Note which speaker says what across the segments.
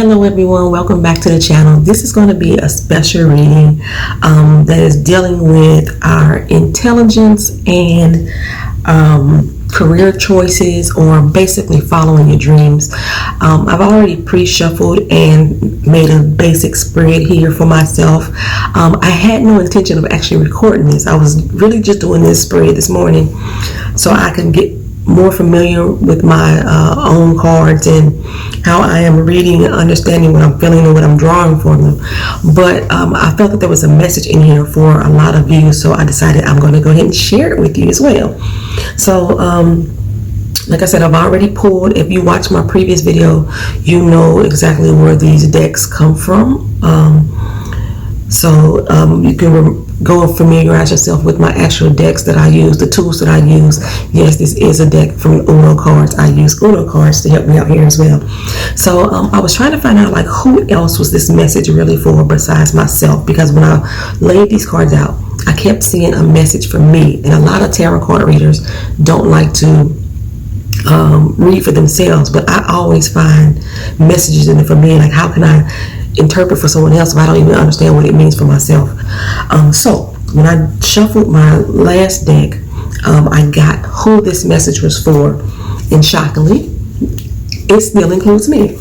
Speaker 1: Hello everyone, welcome back to the channel. This is going to be a special reading that is dealing with our intelligence and career choices, or basically following your dreams. I've already pre-shuffled and made a basic spread here for myself. I had no intention of actually recording this. I was really just doing this spread this morning so I can get more familiar with my own cards and how I am reading and understanding what I'm feeling and what I'm drawing from them. But I felt that there was a message in here for a lot of you, so I decided I'm going to go ahead and share it with you as well. So like I said, I've already pulled. If you watch my previous video, you know exactly where these decks come from. So you can go and familiarize yourself with my actual decks that I use, the tools that I use. Yes, this is a deck from Uno cards. I use Uno cards to help me out here as well. So I was trying to find out, like, who else was this message really for besides myself? Because when I laid these cards out, I kept seeing a message for me. And a lot of tarot card readers don't like to read for themselves, but I always find messages in it for me. Like, how can I interpret for someone else if I don't even understand what it means for myself? So when I shuffled my last deck, I got who this message was for, and shockingly, it still includes me.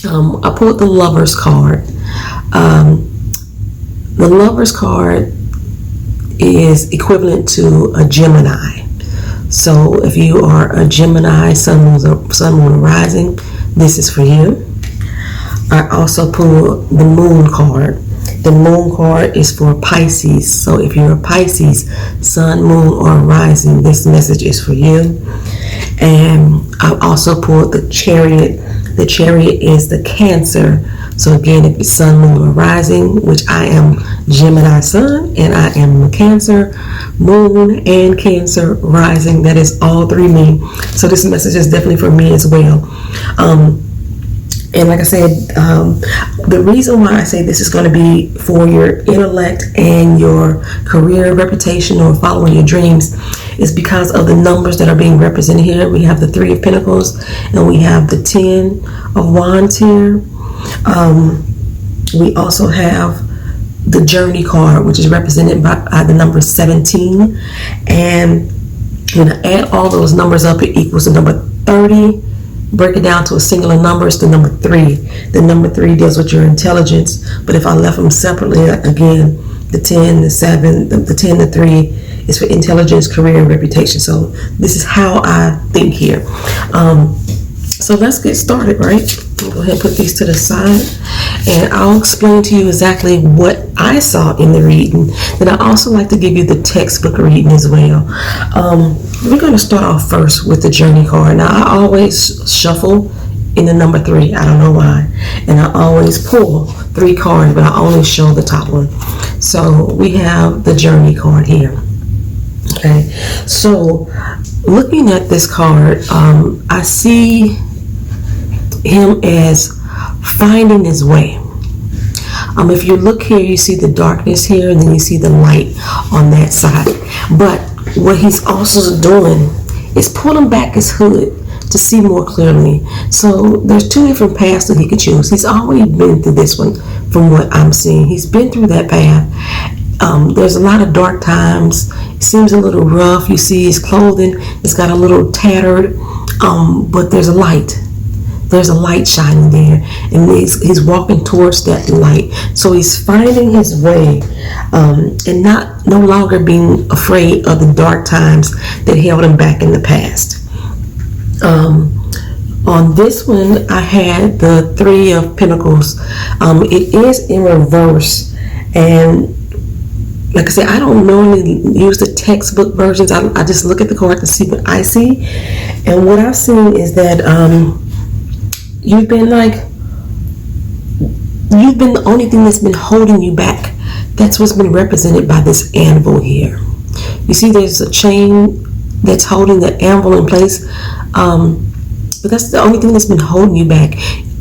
Speaker 1: I pulled the Lover's card. The Lover's card is equivalent to a Gemini. So if you are a Gemini, sun, moon, rising, this is for you. I also pulled the Moon card. The Moon card is for Pisces. So if you're a Pisces, sun, moon, or rising, this message is for you. And I also pulled the Chariot. The Chariot is the Cancer. So again, if it's sun, moon, or rising, which I am Gemini sun, and I am a Cancer, moon, and Cancer rising. That is all three me. So this message is definitely for me as well. And like I said, the reason why I say this is going to be for your intellect and your career, reputation, or following your dreams is because of the numbers that are being represented here. We have the 3 of Pentacles and we have the 10 of Wands here. We also have the Journey card, which is represented by the number 17. And when I add all those numbers up, it equals the number 30. Break it down to a singular number, it's the number 3. The number 3 deals with your intelligence, but if I left them separately, again, the 10, the 7, the 10, the 3 is for intelligence, career, and reputation. So this is how I think here. So let's get started, right? I'll go ahead and put these to the side, and I'll explain to you exactly what I saw in the reading. Then I also like to give you the textbook reading as well. We're going to start off first with the Journey card. Now, I always shuffle in the number 3. I don't know why. And I always pull 3 cards, but I only show the top one. So we have the Journey card here. Okay. So looking at this card, I see him as finding his way. If you look here, you see the darkness here, and then you see the light on that side. But what he's also doing is pulling back his hood to see more clearly. So there's 2 different paths that he could choose. He's already been through this one from what I'm seeing. He's been through that path. There's a lot of dark times. It seems a little rough. You see his clothing, it's got a little tattered, but there's a light. There's a light shining there, and he's walking towards that light. So he's finding his way, and no longer being afraid of the dark times that held him back in the past. On this one, I had the 3 of Pentacles. It is in reverse, and like I said, I don't normally use the textbook versions. I just look at the card to see what I see, and what I've seen is that you've been the only thing that's been holding you back. That's what's been represented by this anvil here. You see there's a chain that's holding the anvil in place, but that's the only thing that's been holding you back.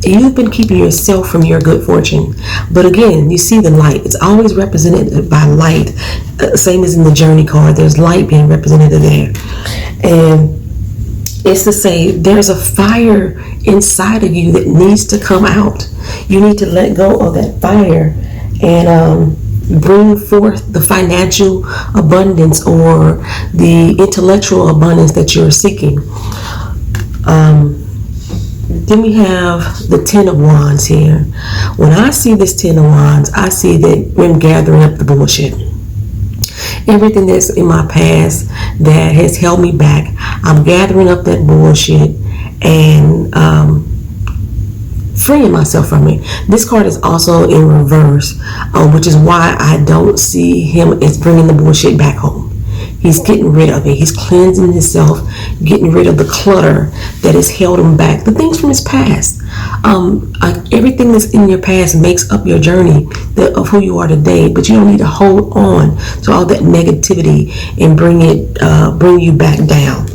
Speaker 1: You've been keeping yourself from your good fortune. But again, you see the light. It's always represented by light. Same as in the Journey card, there's light being represented there. And It's to say there's a fire inside of you that needs to come out. You need to let go of that fire and bring forth the financial abundance or the intellectual abundance that you're seeking. Then we have the Ten of Wands here. When I see this Ten of Wands, I see that I'm gathering up the bullshit. Everything that's in my past that has held me back, I'm gathering up that bullshit and freeing myself from it. This card is also in reverse, which is why I don't see him as bringing the bullshit back home. He's getting rid of it. He's cleansing himself, getting rid of the clutter that has held him back, the things from his past. Everything that's in your past makes up your journey of who you are today, but you don't need to hold on to all that negativity and bring you back down.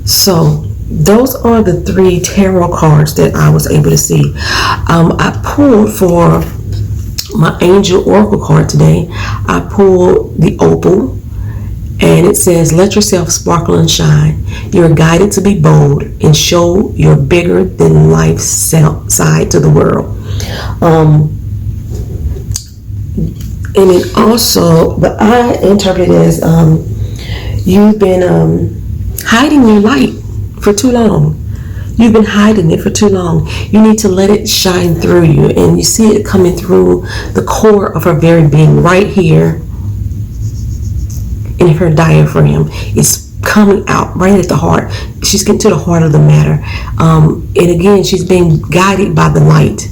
Speaker 1: So those are the 3 tarot cards that I was able to see. I pulled for my angel oracle card today. I pulled the opal. And it says, let yourself sparkle and shine. You're guided to be bold and show your bigger than life side to the world. And it also, but I interpret it as you've been hiding your light for too long. You've been hiding it for too long. You need to let it shine through you. And you see it coming through the core of her very being right here. In her diaphragm, it's coming out right at the heart. She's getting to the heart of the matter. And again, she's being guided by the light.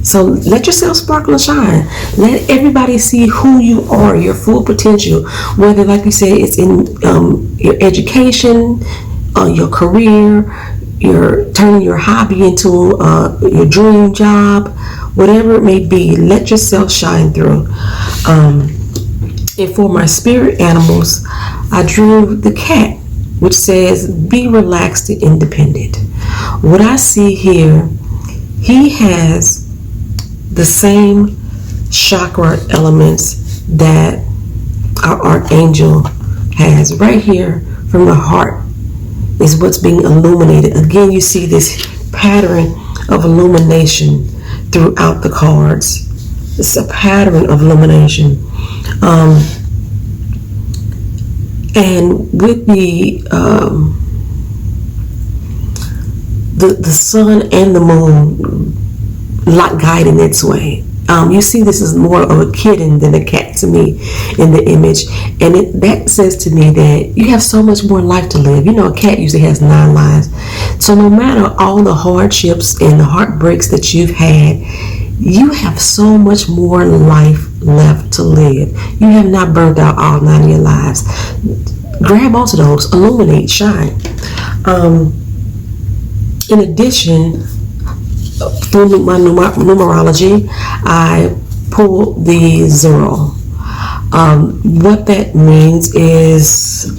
Speaker 1: So let yourself sparkle and shine. Let everybody see who you are, your full potential. Whether, like we said, it's in your education, your career, you're turning your hobby into your dream job, whatever it may be, let yourself shine through. And for my spirit animals, I drew the cat, which says, be relaxed and independent. What I see here, he has the same chakra elements that our archangel has. Right here from the heart is what's being illuminated. Again, you see this pattern of illumination throughout the cards. It's a pattern of illumination. And with the sun and the moon guiding its way, you see this is more of a kitten than a cat to me in the image, and that says to me that you have so much more life to live. You know, a cat usually has 9 lives, so no matter all the hardships and the heartbreaks that you've had, you have so much more life left to live. You have not burned out all 9 of your lives. Grab onto those, illuminate, shine. In addition, through my numerology, I pulled the 0. What that means is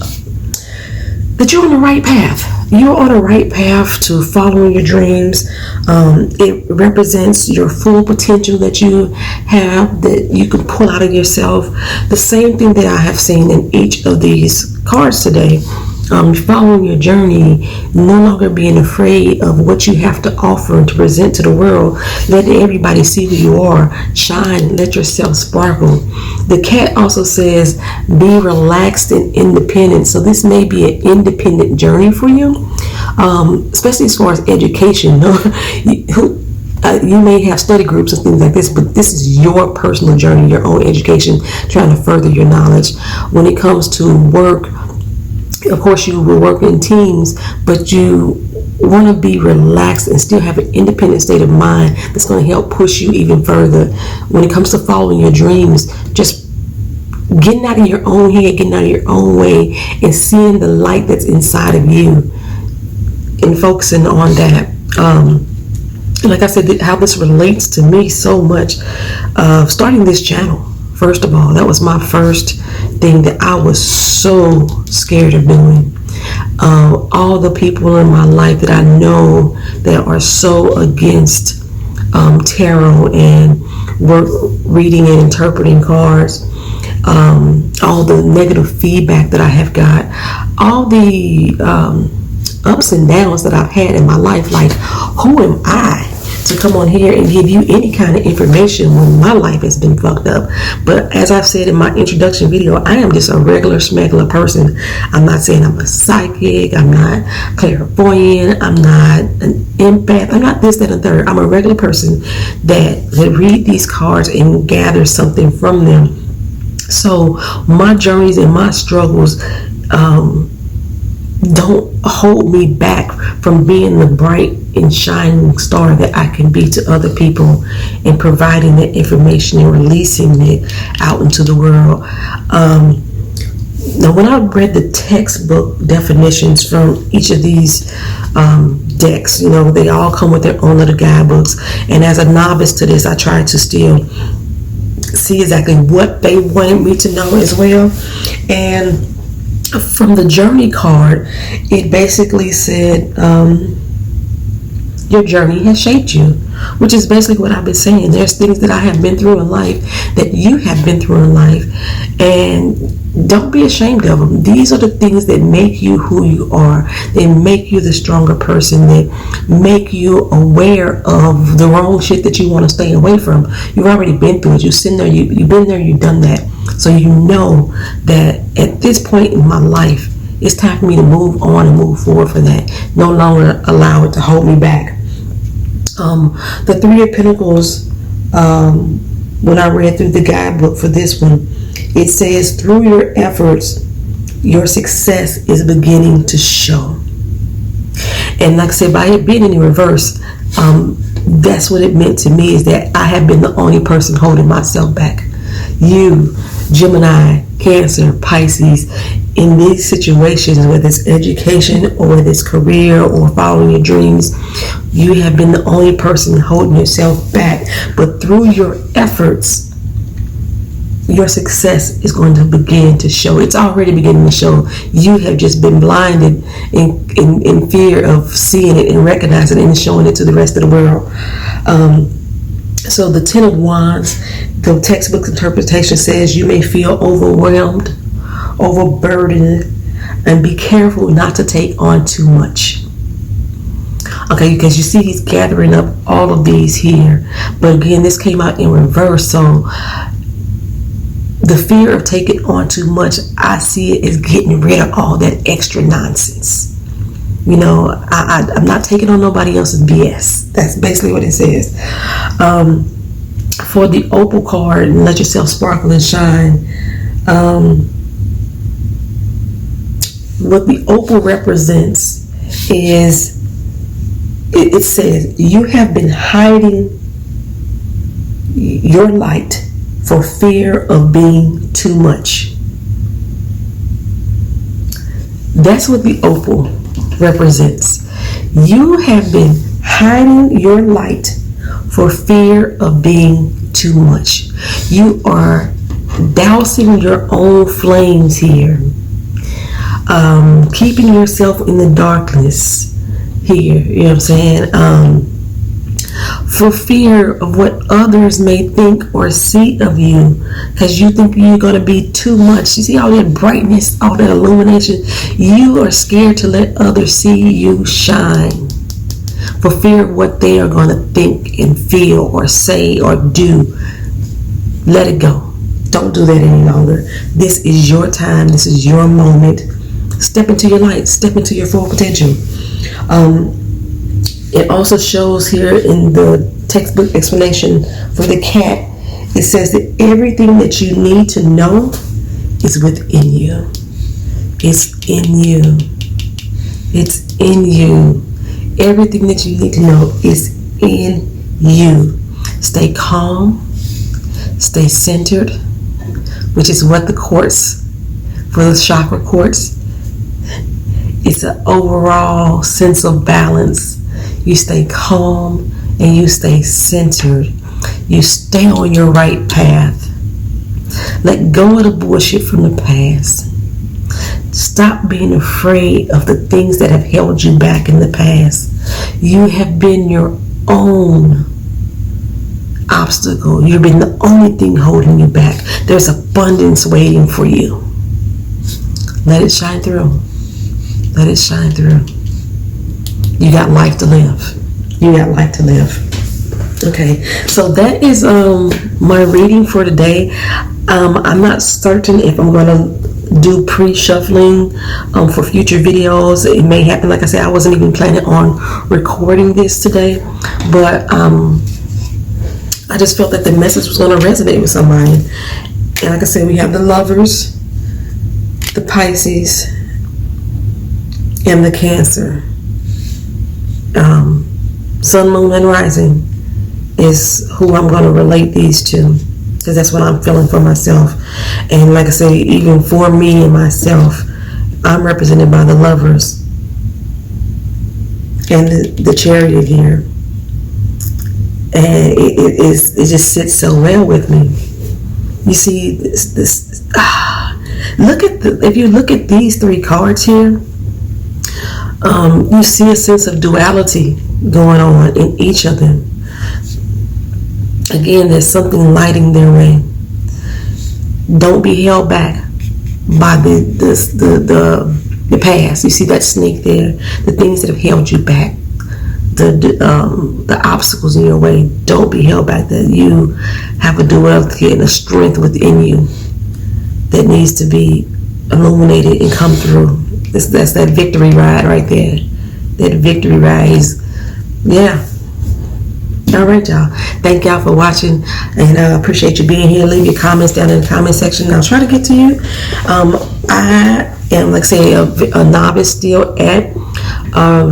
Speaker 1: that you're on the right path. You're on the right path to following your dreams. It represents your full potential that you have, that you can pull out of yourself. The same thing that I have seen in each of these cards today. Following your journey, no longer being afraid of what you have to offer and to present to the world. Let everybody see who you are. Shine, let yourself sparkle. The cat also says, be relaxed and independent. So this may be an independent journey for you, especially as far as education. You may have study groups and things like this, but this is your personal journey, your own education, trying to further your knowledge. When it comes to work, of course, you will work in teams, but you want to be relaxed and still have an independent state of mind that's going to help push you even further. When it comes to following your dreams, just getting out of your own head, getting out of your own way, and seeing the light that's inside of you and focusing on that. Like I said, how this relates to me so much. Starting this channel, first of all, that was my first thing that I was so scared of doing. All the people in my life that I know that are so against tarot and reading and interpreting cards, all the negative feedback that I have got, all the ups and downs that I've had in my life. Like, who am I to come on here and give you any kind of information when my life has been fucked up? But as I've said in my introduction video, I am just a regular smuggler person. I'm not saying I'm a psychic, I'm not clairvoyant, I'm not an empath, I'm not this, that, and third. I'm a regular person that read these cards and gather something from them. So my journeys and my struggles don't hold me back from being the bright and shining star that I can be to other people and providing that information and releasing it out into the world. Now, when I read the textbook definitions from each of these decks, you know, they all come with their own little guidebooks. And as a novice to this, I tried to still see exactly what they wanted me to know as well. And from the journey card, it basically said your journey has shaped you, which is basically what I've been saying. There's things that I have been through in life that you have been through in life, and don't be ashamed of them. These are the things that make you who you are. They make you the stronger person. They make you aware of the wrong shit that you want to stay away from. You've already been through it. You've been there, you've done that. So you know that at this point in my life, it's time for me to move on and move forward for that. No longer allow it to hold me back. The Three of Pentacles, when I read through the guidebook for this one, it says, through your efforts, your success is beginning to show. And like I said, by it being in reverse, that's what it meant to me, is that I have been the only person holding myself back. You, Gemini, Cancer, Pisces, in these situations, whether it's education or whether it's career or following your dreams, you have been the only person holding yourself back. But through your efforts, your success is going to begin to show. It's already beginning to show. You have just been blinded in fear of seeing it and recognizing it and showing it to the rest of the world. So the Ten of Wands, the textbook interpretation says you may feel overwhelmed, overburdened, and be careful not to take on too much. Okay, because you see he's gathering up all of these here. But again, this came out in reverse. So the fear of taking on too much, I see it as getting rid of all that extra nonsense. You know, I'm not taking on nobody else's BS. That's basically what it says. For the Opal card, and let yourself sparkle and shine. What the Opal represents is, it says, you have been hiding your light for fear of being too much. That's what the Opal represents. You have been hiding your light for fear of being too much. You are dousing your own flames here, keeping yourself in the darkness here, you know what I'm saying, for fear of what others may think or see of you, because you think you're going to be too much. You see all that brightness, all that illumination. You are scared to let others see you shine for fear of what they are going to think and feel or say or do. Let it go. Don't do that any longer. This is your time. This is your moment. Step into your light. Step into your full potential. It also shows here in the textbook explanation for the cat, it says that everything that you need to know is within you. It's in you. It's in you. Everything that you need to know is in you. Stay calm. Stay centered, which is what the quartz, for the chakra quartz, it's an overall sense of balance. You stay calm and you stay centered. You stay on your right path. Let go of the bullshit from the past. Stop being afraid of the things that have held you back in the past. You have been your own obstacle. You've been the only thing holding you back. There's abundance waiting for you. Let it shine through. Let it shine through. You got life to live. You got life to live. Okay, so that is my reading for today. I'm not certain if I'm going to do pre-shuffling for future videos. It may happen. Like I said, I wasn't even planning on recording this today, but I just felt that the message was going to resonate with somebody. And like I said, we have the Lovers, the Pisces, and the Cancer. Sun, Moon, and Rising is who I'm going to relate these to, because that's what I'm feeling for myself. And like I say, even for me and myself, I'm represented by the Lovers and the Chariot here, and it just sits so well with me. You see this look at if you look at these three cards here, you see a sense of duality going on in each of them. Again, there's something lighting their way. Don't be held back by the past. You see that snake there, the things that have held you back, the obstacles in your way. Don't be held back. That you have a duality and a strength within you that needs to be illuminated and come through. That's that victory ride right there. That victory ride is, yeah. All right, y'all. Thank y'all for watching, and I appreciate you being here. Leave your comments down in the comment section. I'll try to get to you. I am, like I say, a novice still at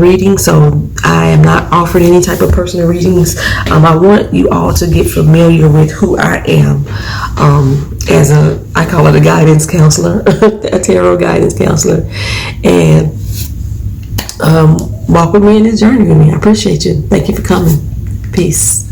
Speaker 1: reading, so I am not offering any type of personal readings. I want you all to get familiar with who I am as I call it a guidance counselor, a tarot guidance counselor, and walk with me in this journey with me. I appreciate you. Thank you for coming. Peace.